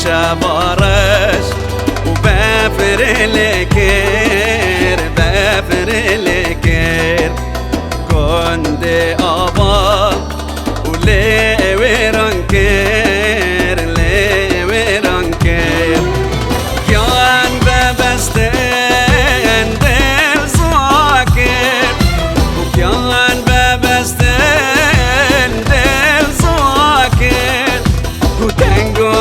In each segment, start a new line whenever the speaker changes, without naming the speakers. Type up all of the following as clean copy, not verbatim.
شبارش وبافر الكير بافر الكير كوندي أبا ولي ويرانكير لي ويرانكير كان ببستن دل زواكر وكان ببستن دل زواكر وتنقو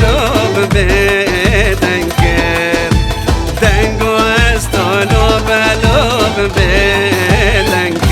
لوب بتنكر تنقو لوب بتنكر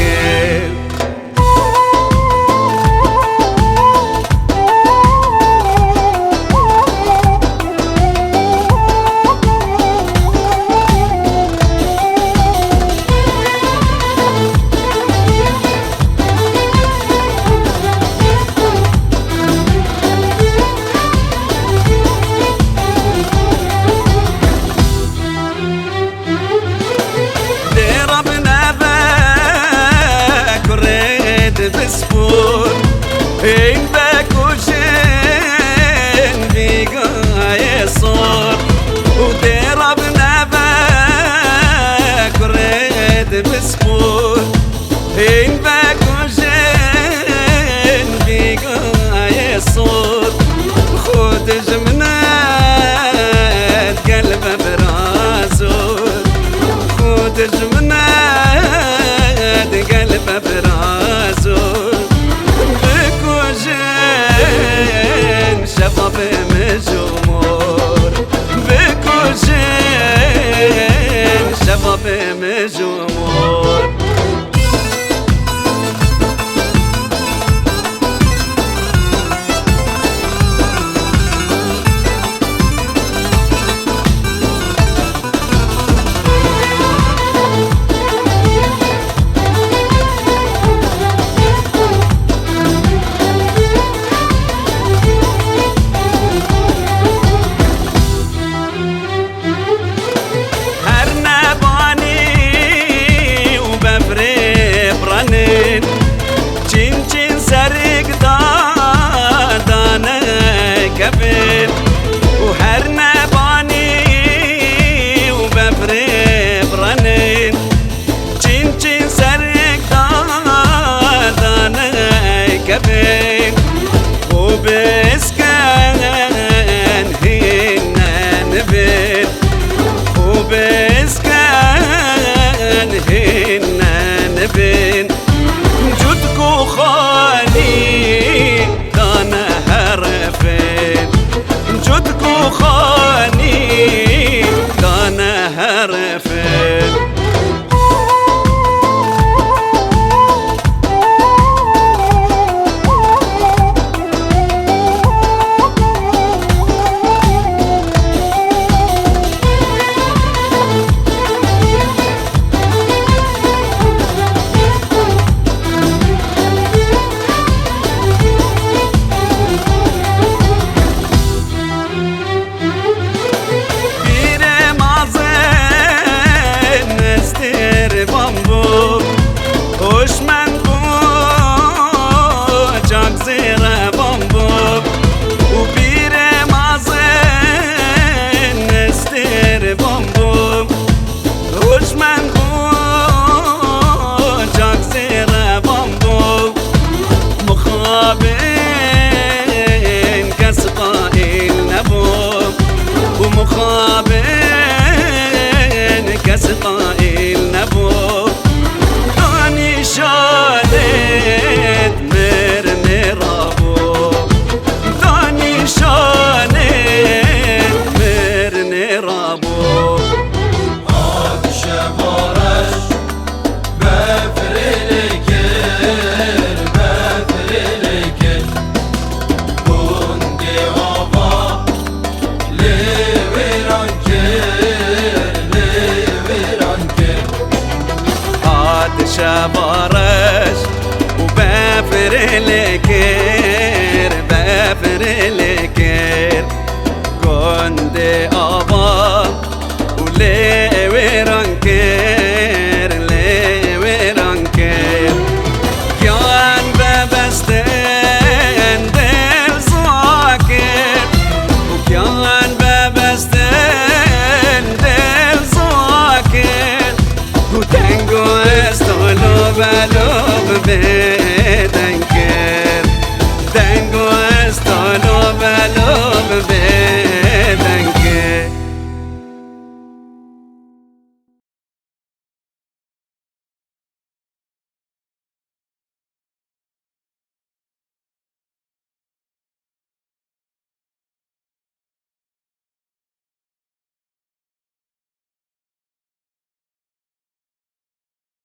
بسبور إن باكوشين بيقا يصور ودرب نباك وريد بسبور إن باكوشين بيقا يصور خود جمنات قلب برازور خود جمنات قلب برازور شباب مجمور بكوشين شباب مجمور كبير وهرنا باني وبفري برنين جين جين سرق دانا كبير وبسكان هنا نبيل وبسكان هنا نبيل جدكو خالي دانا هرفين جدكو خاني دانا هرفين بين كسقائل نبوب ومخاب